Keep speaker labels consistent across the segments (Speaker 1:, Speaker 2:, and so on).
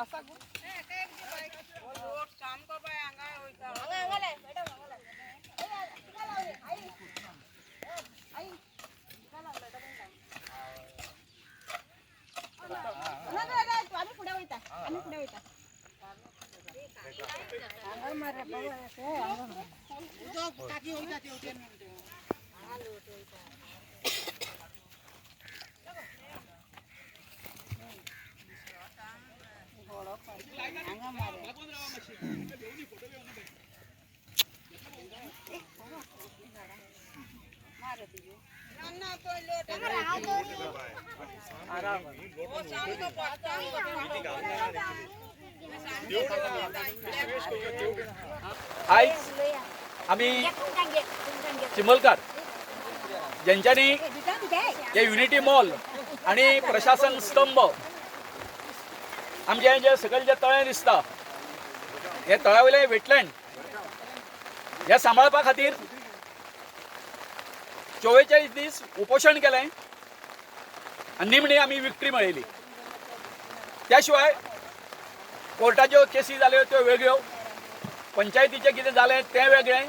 Speaker 1: आज आम्ही चिमलकर ज्यांच्यानी हे युनिटी मॉल आणि प्रशासन स्तंभ आमचे जे सकल जे तळे दिसता हे तळावले वेटलँड हे सांबाळपा खातीर 44 दीस उपोषण केलें आनी निमणी आमी विक्ट्री मेळयली। त्या शिवाय कोर्टाच्यो केसी जाल्यो त्यो वेगळ्यो, पंचायतीचें कितें जालें तें वेगळें,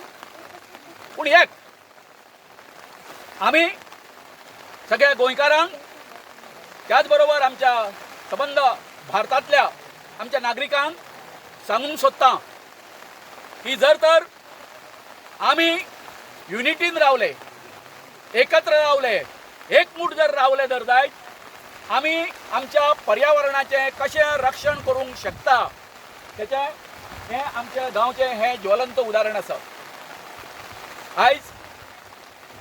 Speaker 1: पूण एक आमी सगळ्या गोंयकारांक त्याच बरोबर आमच्या संबंध भारतांतल्या आमच्या नागरिकांक सांगूंक सोदता की जर तर आमी युनिटीन रावले, एकत्र रावले, एकमूट जर रावले जर जायत आमी आमच्या पर्यावरणाचें कशें रक्षण करूंक शकता तेचें हें आमच्या गांवचें हें ज्वलंत उदाहरण आसा। आयज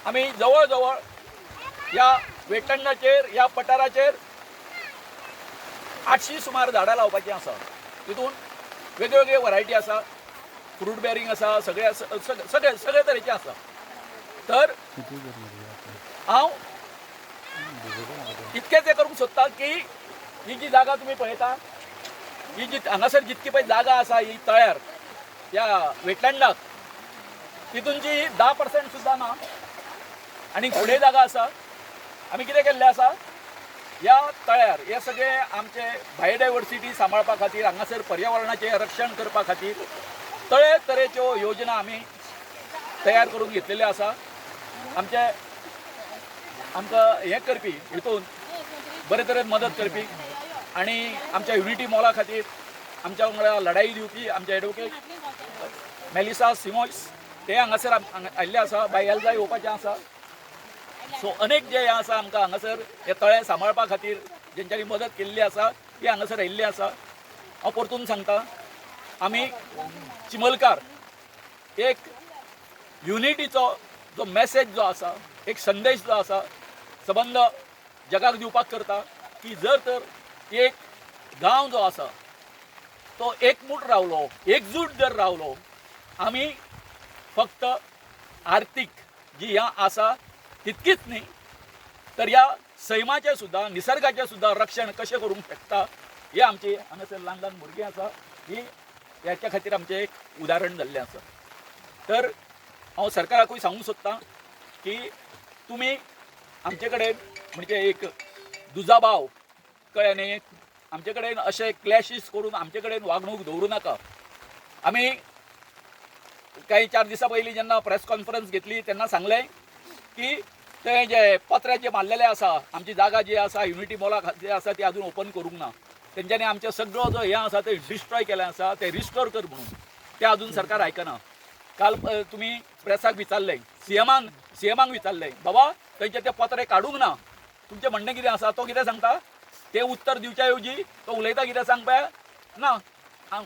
Speaker 1: आमी जवळ जवळ ह्या वेटलँडाचेर ह्या पठाराचेर 800 सुमार झाडां लावपाचीं आसा। तितून वेगवेगळे वरायटी आसा, फ्रूट बेरिंग आसा, सगळे तरेचे आसा। तर हांव इतकेंच हें करूंक सोदता की ही जी जागा तुमी पळयता, ही जी हांगासर जितकी पळय जागा आसा ही तळ्यार ह्या वेटलँडाक, तितूनची 10% सुद्दां ना आनी फुडें जागा आसा। आमी कितें केल्लें आसा, ह्या तळ्यार हे सगळे आमचे बायोडायवर्सिटी सांबाळपा खातीर, हांगासर पर्यावरणाचें रक्षण करपा खातीर तळे तरेच्यो योजना आमी तयार करून घेतलेल्यो आसा। आमकां हें करपी हितून बरे तरेन मदत करपी आनी आमच्या युनिटी मॉला खातीर आमच्या वांगडा लढाई दिवपी आमचे एडवोकेट मेलिसा सिमोस ते हांगासर आयिल्ले आसा, बाय एल्जा येवपाचें आसा। सो अनेक जे आसा आमकां हांगासर हे तळे सांबाळपा खातीर जेंच्यांनी मदत केल्ली आसा ती हांगासर आयिल्ली आसा। हांव परतून सांगता, आमी चिमलकार एक युनिटीचो जो मेसेज जो आसा, एक संदेश जो आसा संबंध जगाक दिवपाक करता की जर तर एक गांव जो आसा तो एकमूट रावलो, एकजूट जर रावलो, आमी फक्त आर्थीक जी ह्या आसा तितकीच न्ही तर ह्या सैमाचें सुद्दां निसर्गाचें सुद्दां रक्षण कशें करूंक शकता हे आमचे हांगासर ल्हान ल्हान भुरगीं आसा ही ह्याच्या खातीर आमचें एक उदाहरण जाल्लें आसा। तर हांव सरकाराकूय सांगूंक सोदतां की तुमी आमचे कडेन म्हणजे एक दुजाभाव कळ्ळें न्ही, आमचे कडेन अशे क्लॅशीस करून आमचे कडेन वागणूक दवरूं नाका। आमी काही 4 दिसां पयलीं जेन्ना प्रेस कॉन्फरन्स घेतली तेन्ना सांगलें की ते जे पत्रे जे मारलेले आसा, आमची जागा जी आसा युनिटी मॉला जे आसा ती अजून ओपन करूंक ना, तेंच्यांनी आमचे सगळो जो हें आसा ते डिस्ट्रॉय केलें आसा, ते रिस्टोर कर म्हणून, ते अजून सरकार आयकना। काल तुमी प्रेसाक विचारलें, सीएमांक विचारलें, बाबा थंयचे ते पत्रे काडूंक ना, तुमचें म्हणणें कितें आसा? तो कितें सांगता, ते उत्तर दिवच्या ऐवजी तो उलयता कितें सांग पळय, ना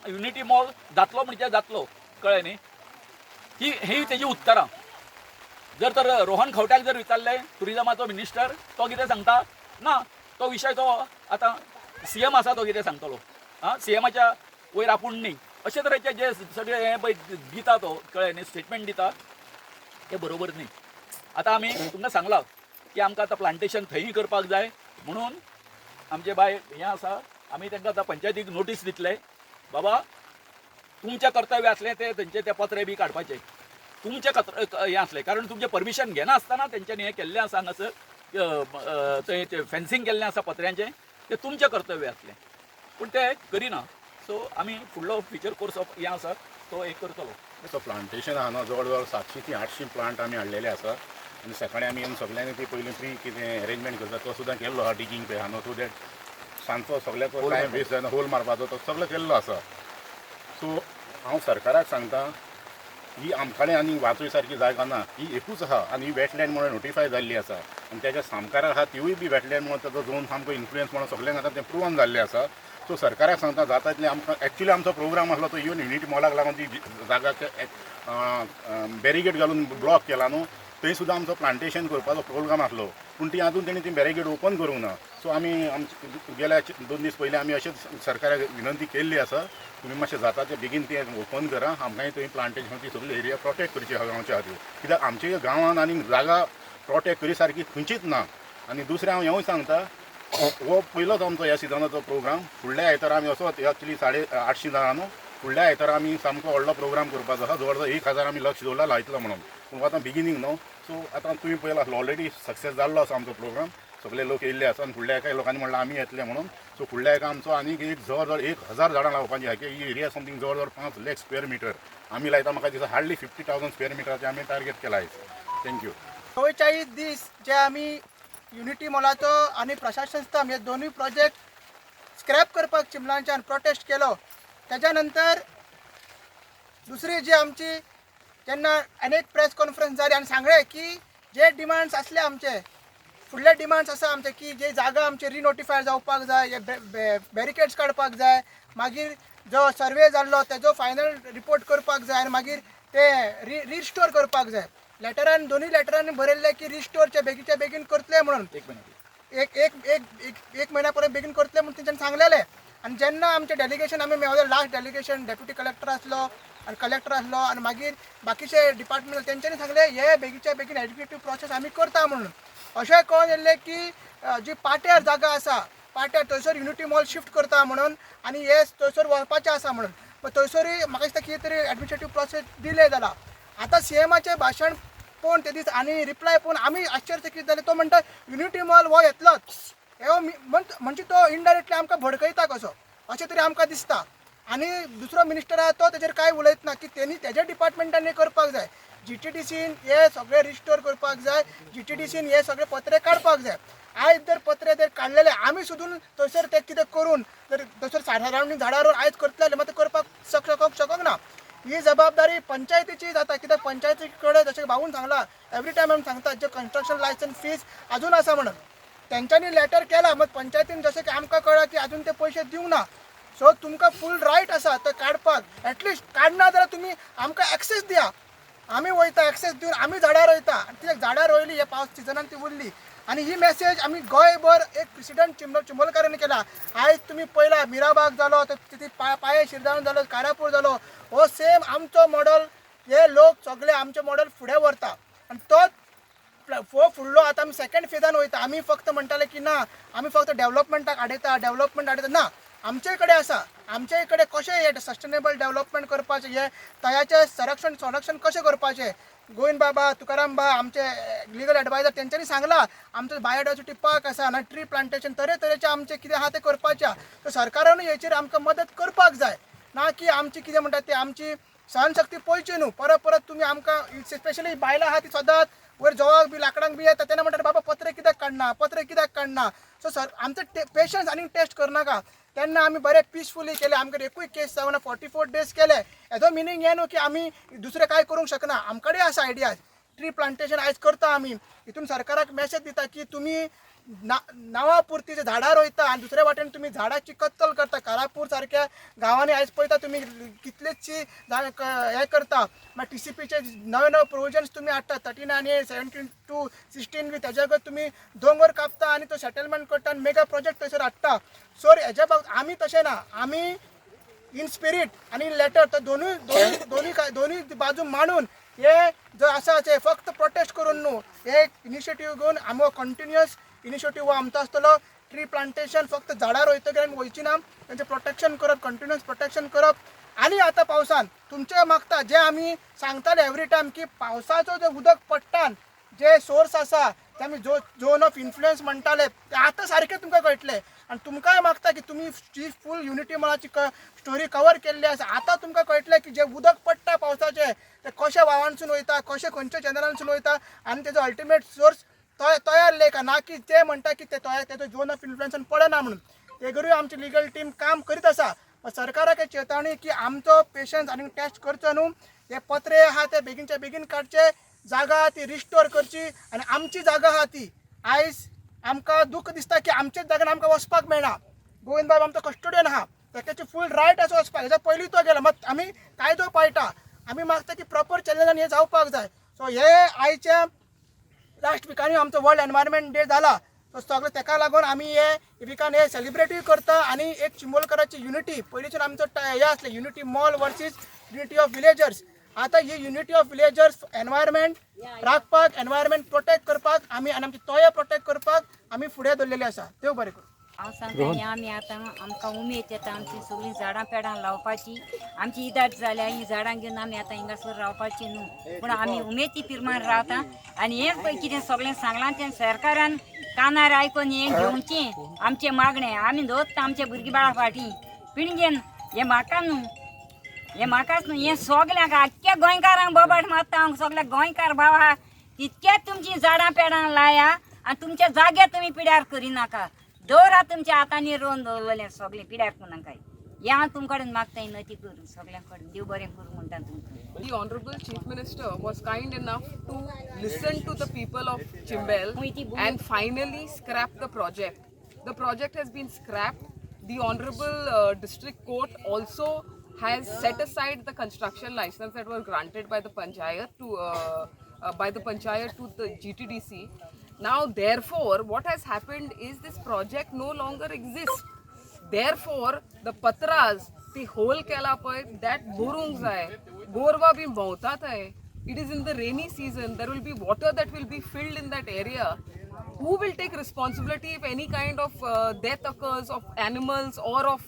Speaker 1: युनिटी मॉल जातलो म्हणजे जातलो, कळ्ळें न्ही। ही तेजी उत्तरां। जर तर रोहन खंवट्याक जर विचारलें, टुरिजमाचो मिनिस्टर, तो कितें सांगता, ना तो विशय तो आतां सीएम आसा तो कितें सांगतलो, सीएमाच्या वयर आपूण न्ही, अशे तरेचे जे सगळे हे पळय दिता तो, कळ्ळें न्ही, स्टेटमेंट दिता ते बरोबर न्ही। आतां आमी तुमकां सांगलां की आमकां आतां प्लांटेशन थंयय करपाक जाय म्हणून आमचे बाय हें आसा, आमी तांकां आतां पंचायतीक नोटीस दितले, बाबा तुमचें कर्तव्य आसलें ते थंयचे ते पत्रे बी काडपाचें, तुमचें हें आसलें, कारण तुमचें परमिशन घेना आसतना तेंच्यांनी हें केल्लें आसा, हांगासर थंय फेन्सिंग केल्लें आसा पत्र्यांचें, तें तुमचें कर्तव्य आसलें। पूण ते करिना. सो आमी फुडलो फ्युचर कोर्स ऑफ हें आसा तो एक करतलो.
Speaker 2: तो प्लांटेशन आहा न्हू जवळ जवळ 700 ते 800 प्लांट आमी हाडलेले आसा आनी सकाळीं आमी येवन सगळ्यांनी ती पयलीं फ्री कितें अरेंजमेंट करता तो सुद्दां केल्लो आहा. डिगींग पळय आहा न्हू टू दॅट सांजचो सगळ्याचो टायम वेस्ट जायना होल मारपाचो तो सगळो केल्लो आसा. सो हांव सरकाराक सांगता ही आमकाडे आनी वाचोय सारकी जागा ना. ही एकूच आहा आनी ही वेटलँड म्हणून नोटिफाय जाल्ली आसा आनी तेज्या सामकाराक आहा तिवूय बी वेटलँड म्हणून ताजो झोन सामको इन्फ्लुयन्स म्हणून सगळ्यांक आतां तें प्रुवन जाल्लें आसा. सो सरकाराक सांगता जाता तितलें आमकां एक्चुली आमचो प्रोग्राम आसलो तो इवन युनिटी मॉलाक लागून ती जागा बॅरिगेड घालून ब्लॉक केला न्हू थंय सुद्दां आमचो प्लांटेशन करपाचो प्रोग्राम आसलो पूण ती आजून तेणी ती बॅरिगेड ओपन करूंक ना. सो आमी गेल्या 2 दीस पयलीं आमी अशेंच सरकाराक विनंती केल्ली आसा तुमी मातशें जाता तें बेगीन तें ओपन करा. आमकांय थंय प्लांटेशन ती सगळी एरिया प्रोटेक्ट करची आहा गांवच्या खातीर कित्याक आमच्या गांवांत आनी जागा प्रोटेक्ट करी सारकी खंयचीच ना. आनी दुसरें हांव हेंवूय सांगता हो पयलोच आमचो ह्या सिजनाचो प्रोग्राम. फुडल्या आयतारा आमी असोच एक्चुली 850 जाणां न्हू फुडल्या आयतारा आमी सामको व्हडलो प्रोग्राम करपाचो आसा. जवळ जवळ 1000 आमी लक्ष दवरला लायतलो म्हणून. पूण आतां बिगिनींग न्हू सो आतां तुमी पळयला आसलो ऑलरेडी सक्सेस जाल्लो आसा आमचो प्रोग्राम. सगळे लोक येयल्ले आसा आनी फुडल्या एका लोकांनी म्हणलां आमी येतले म्हणून. सो फुडल्या एका आमचो आनीक एक जवळ जवळ 1000 झाडां लावपाची आहा की ही एरिया समथींग जवळ जवळ 5 लाख स्क्वेअर मिटर आमी लायता. म्हाका दिसता हार्डली 50,000 स्क्वेअर मिटराचें आमी टार्गेट केला आयज. थँक्यू.
Speaker 3: 44 दीस जे आमी युनिटी मॉलाचो आनी प्रशासन संस्था हे दोनूय प्रोजेक्ट स्क्रॅप करपाक चिमलांच्यान प्रोटेस्ट केलो. त्याच्या नंतर दुसरी जी आमची जेन्ना अनेक प्रेस कॉन्फरन्स जाली आनी सांगलें की जे डिमांड्स आसले आमचे फुडले डिमांड्स आसा आमचे की जे जागा आमचे रिनोटिफाय जावपाक जाय हे बॅरिकेड्स काडपाक जाय मागीर जो सर्वे जाल्लो तेजो फायनल रिपोर्ट करपाक जाय आनी मागीर ते रिस्टोर करपाक जाय. लेटरान दोनूय लेटरांनी बरयल्लें की रिस्टोरचे बेगीच्या बेगीन करतले म्हणून एक म्हयन्या पर्यंत बेगीन करतले म्हणून तेंच्यांनी सांगलेलें. आनी जेन्ना आमचें डेलिगेशन आमी मेळ्ळें लास्ट डेलिगेशन डेप्युटी कलेक्टर आसलो आनी कलेक्टर आसलो आनी मागीर बाकीचे डिपार्टमेंट तेंच्यांनी सांगलें हे बेगीच्या बेगीन एग्जिक्युटीव प्रोसेस आमी करता म्हणून. अशें कळून येयल्लें की जी पाट्यार जागा आसा पाट्यार थंयसर युनिटी मॉल शिफ्ट करता म्हणून आनी हे थंयसर वचपाचें आसा म्हणून. पण थंयसरूय म्हाका दिसता कितें तरी एडमिनिस्ट्रेटीव प्रोसेस डिले जाला. आतां सीएमाचें भाशण पळोवन ते दीस आनी रिप्लाय पळोवन आमी आश्चर्यचकीत जाले. तो म्हणटा युनिटी मॉल हो येतलोच हे म्हणजे तो इनडायरेक्टली आमकां भडकयता कसो अशें तरी आमकां दिसता. आनी दुसरो मिनिस्टर आहा तो तेजेर कांय उलयतना की तेणी तेज्या डिपार्टमेंटांनी करपाक जाय. GTDCन हे सगळे रिस्टोर करपाक जाय. GTDCन हे सगळे पत्रे काडपाक जाय. आयज जर पत्रे जर काडलेले आमी सोदून थंयसर ते कितें करून जर थंयसर सरावंडींग झाडां रोवन आयज करतले मात करपाक शकोंक ना. ही जबाबदारी पंचायतीची जाता कित्याक पंचायती कडेन जशें भाऊन सांगला एवरी टायम आमी सांगता जे कन्स्ट्रक्शन लायसन्स फीज अजून आसा म्हणून तेंच्यांनी लेटर केला मग पंचायतीन जशें की आमकां कळ्ळां की अजून ते पयशे दिवंक ना. सो तुमकां फूल रायट आसा ते काडपाक एटलिस्ट काडना जाल्यार तुमी आमकां एक्सेस दिया. आमी वयता एक्सेस दिवन आमी झाडां रोयता आनी ती झाडां रोयली हे पावस सिजनान ती उरली. आनी ही मेसेज आमी गोंयभर एक प्रेसिडेंट चिंबलकारांनी केला. आयज तुमी पळयला मिराबाग जालो ती पाये शिरदावन जालो कारापूर जालो हो सेम आमचो मॉडल हे लोक सगळे आमचे मॉडल फुडें व्हरता आनी तोच फुडलो आतां आमी सेकंड फेजान वयता. आमी फक्त म्हणटाले की ना आमी फक्त डेव्हलपमेंटाक आडयता ना आमचे कडेन आसा. आमचे कडेन कशें हे सस्टेनेबल डेव्हलपमेंट करपाचें हे तयाचें संरक्षण कशें करपाचें गोविंद बाबा तुकाराम बा आमचे लिगल एडवायजर तेंच्यांनी सांगला आमचो बायोडायवर्सिटी पार्क आसा ना ट्री प्लांटेशन तरेतरेचें आमचें कितें आहा तें करपाचें. सो सरकारानूय हेचेर आमकां मदत करपाक जाय ना की आमची कितें म्हणटा ती आमची सहनशक्ती पळयची न्हू. परत तुमी आमकां स्पेशली बायलां आहा ती सदांच वयर जवाक बी लाकडांक बी येता तेन्ना म्हणटा बाबा पत्रे कित्याक काडना. सो सर आमचो पेशन्स आनी टेस्ट करनाका. तेन्ना आमी बरें पिसफुली केले आमकां एकूय केस जावना 44 डेज केले. हेजो मिनींग हें न्हू की आमी दुसरें कांय करूंक शकना. आमकडेन आसा आयडियाज ट्री प्लांटेशन आयज करता आमी. हितून सरकाराक मेसेज दिता की तुमी नांवा पुरती झाडां रोयता आनी दुसरे वाटेन तुमी झाडांची कत्तल करता. कारापूर सारक्या गांवांनी आयज पळयता तुमी कितलेशची हें करता. मागीर TCPचे नवे प्रोविजन्स तुमी हाडटा 39A 17-16 बी तेज्या तुमी दोंगर कापता आनी तो सेटलमेंट करता आनी मेगा प्रोजेक्ट थंयसर हाडटा. सो हेज्या बाबतींत आमी तशें ना आमी इन स्पिरीट आनी इन लेटर तो दोनूय बाजू मांडून हे जो आसा ते फक्त प्रोटेस्ट करून न्हू एक इनिशिएटीव घेवन आमो कंटिन्युअस इनिशिएटीव हो आमचो आसतलो. ट्री प्लांटेशन फक्त झाडां रोयतकीर आमी वयची ना तेंचें प्रोटेक्शन करप कंटिन्युअस प्रोटेक्शन करप. आनी आतां पावसान तुमचें मागता जे आमी सांगताले एवरी टायम की पावसाचो जो उदक पडटा जे सोर्स आसा ते आमी झोन ऑफ इन्फ्लुयन्स म्हणटाले ते आतां सारकें तुमकां कळटलें. आणि तुमकांय मागता की तुम्ही जी फूल युनिटी मळाची स्टोरी कवर केल्ली आसा. आता तुमकां कळटलें की जे उदक पडटा पावसाचे ते कशे व्हावांसून वयता, कशे खंयच्या चॅनलांसून वयता आणि तेजो अल्टिमेट सोर्स तयार लेख ना की ते म्हणटा की ते तेजो झोन ऑफ इन्फ्लुएन्सान पडना म्हणून. ते करूय आमची लिगल टीम काम करीत आसा. पण सरकाराक एक चेतावणी की आमचो पेशन्स आनी टेस्ट करचो न्हू. हे पत्रे आहा ते बेगीनच्या बेगीन काडचे, जागा आहा ती रिस्टोर करची आणि आमची जागा आहा ती आयज आमकां दुःख दिसता की आमचेच जाग्यान आमकां वचपाक मेळना. गोविंद बाब आमचो कस्टोडियन आहा, ताची फूल रायट आसा वचपाक. हेच्या पयलीं तो गेलो, मात आमी कायदो पाळटा. आमी मागता की प्रॉपर चॅनलान हे जावपाक जाय. सो हे आयच्या लास्ट विकांनी आमचो वर्ल्ड एनवायरमेंट डे जाला. सो सगळें ताका लागून आमी हे विकान हे सेलिब्रेटूय करता आणि एक चिंबोलकराची युनिटी पयलींच्यान आमचो हे आसलें unity mall versus unity of villagers. आता ही युनिटी ऑफ विलेजर्स एनवायरमेंट राखपाक, एनवायरमेंट प्रोटेक्ट करपाक आमी आनी आमचे तोये प्रोटेक्ट करपाक आमी फुडें दवरलेले आसा. देव बरें करूं.
Speaker 4: हांव सांगता आमी आतां आमकां उमेद येता आमची सगळीं झाडां पेडां लावपाची. आमची इदाट जाल्या ही झाडां घेवन आमी आतां हिंगासर रावपाची न्हू, पूण आमी उमेदी प्रमाण रावता. आनी हें पळय कितें सगळें सांगलां तें सरकारान कानार आयकून हें घेवचें आमचें मागणें. आमी दवरता आमच्या भुरगीं बाळा फाटीं पिणगेन. हें म्हाका न्हू, हें म्हाकाच न्हू, हें सगल्यांक आख्ख्या गोंयकारांक बोबाट मारता हांव. सगल्या गोंयकार भावा तितकेच तुमचीं झाडां पेडां लाया आनी तुमचे जागे तुमी पिड्यार करिनाका. दवरा तुमच्या हातांनी रोवन दवरलेलें सगळें पिड्यार करूं नाका. हें हांव तुमचे कडेन मागता नती करूं सगल्यां कडेन. देव बरें करूं म्हणटा तुमकां.
Speaker 5: The Honorable Chief Minister was kind enough to listen to the people of Chimbel and finally scrap the project. The project has been scrapped. The Honorable District Court also has set aside the construction license that was granted by the Panchayat to the GTDC. Now, therefore, what has happened is this project no longer exists. Therefore, the patras, the whole केला पळय that बोरूंक जाय. गोरवा बी भोंवता थंय. It is in the rainy season. There will be water that will be filled in that area. Who will take responsibility if any kind of death occurs of animals or of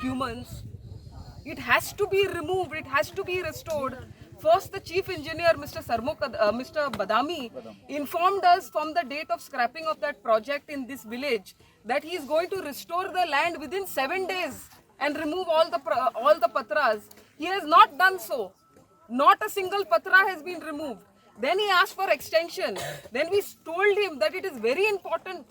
Speaker 5: humans? It has to be removed. It has to be restored. First, the chief engineer, Mr. Badami, informed us from the date of scrapping of that project in this village that he is going to restore the land within 7 days and remove all the patras. He has not done so. Not a single patra has been removed. Then he asked for extension. Then we told him that it is very important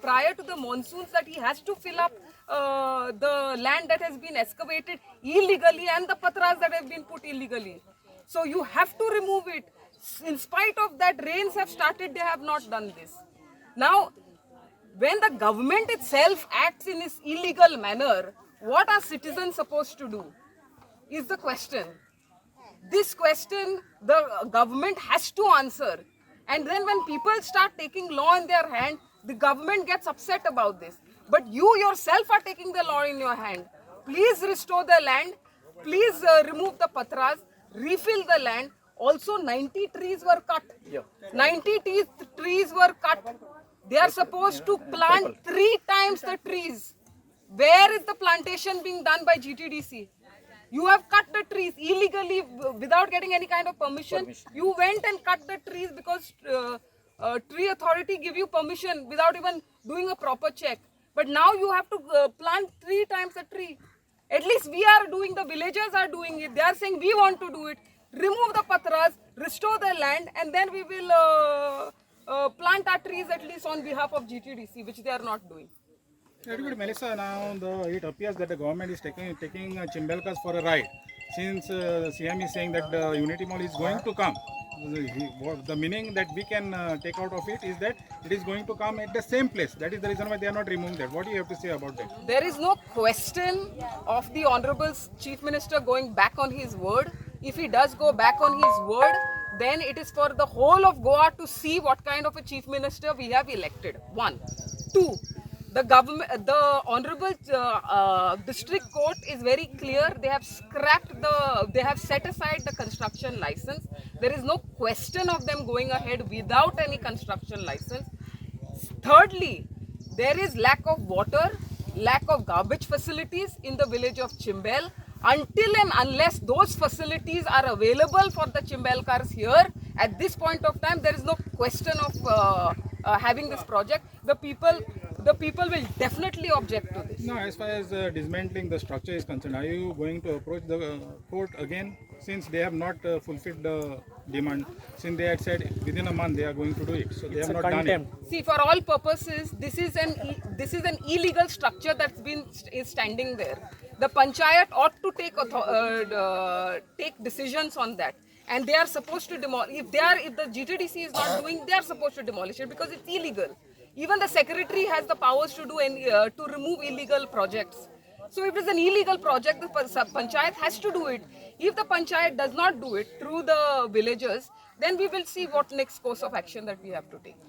Speaker 5: prior to the monsoons that he has to fill up the land that has been excavated illegally and the patras that have been put illegally. So you have to remove it. In spite of that, rains have started, they have not done this. Now, when the government itself acts in this illegal manner, what are citizens supposed to do? Is the question. This question the government has to answer. And then when people start taking law in their hand, the government gets upset about this. But you yourself are taking the law in your hand. Please restore the land. Please remove the patras. Refill the land. Also 90 trees were cut. 90 trees were cut. They are supposed to plant 3 times the trees. Where is the plantation being done by GTDC? You have cut the trees illegally without getting any kind of permission. You went and cut the trees because tree authority give you permission without even doing a proper check. But now you have to plant 3 times a tree. At least we are doing, the villagers are doing it. They are saying we want to do it. Remove the patras, restore the land, and then we will plant our trees at least on behalf of GTDC, which they are not doing.
Speaker 6: Very good, Melissa. Now it appears that the government is taking Chimbelkas for a ride. Since CM is saying that the Unity Mall is going to come, the meaning that we can take out of it is that it is going to come at the same place. That is the reason why they are not removing that. What do you have to say about that?
Speaker 5: There is no question of the Honorable Chief Minister going back on his word. If he does go back on his word, then it is for the whole of Goa to see what kind of a Chief Minister we have elected. 1. 2. The government, the Honorable District Court is very clear. They have they have set aside the construction license. There is no question of them going ahead without any construction license. Thirdly, there is lack of water, lack of garbage facilities in the village of Chimbel. Until and unless those facilities are available for the Chimbelkars here, at this point of time, there is no question of having this project. The the people will definitely object to this.
Speaker 6: No, as far as dismantling the structure is concerned, are you going to approach the court again, since they have not fulfilled the demand, since they had said within a month they are going to do it, so they have not done it.
Speaker 5: See, for all purposes, this is an illegal structure that's is standing there. The panchayat ought to take decisions on that, and they are supposed to demolish. If the GTDC is not doing, they are supposed to demolish it because it's illegal. Even the secretary has the powers to to remove illegal projects. So if it's an illegal project, the panchayat has to do it. If the panchayat does not do it through the villagers, then we will see what next course of action that we have to take.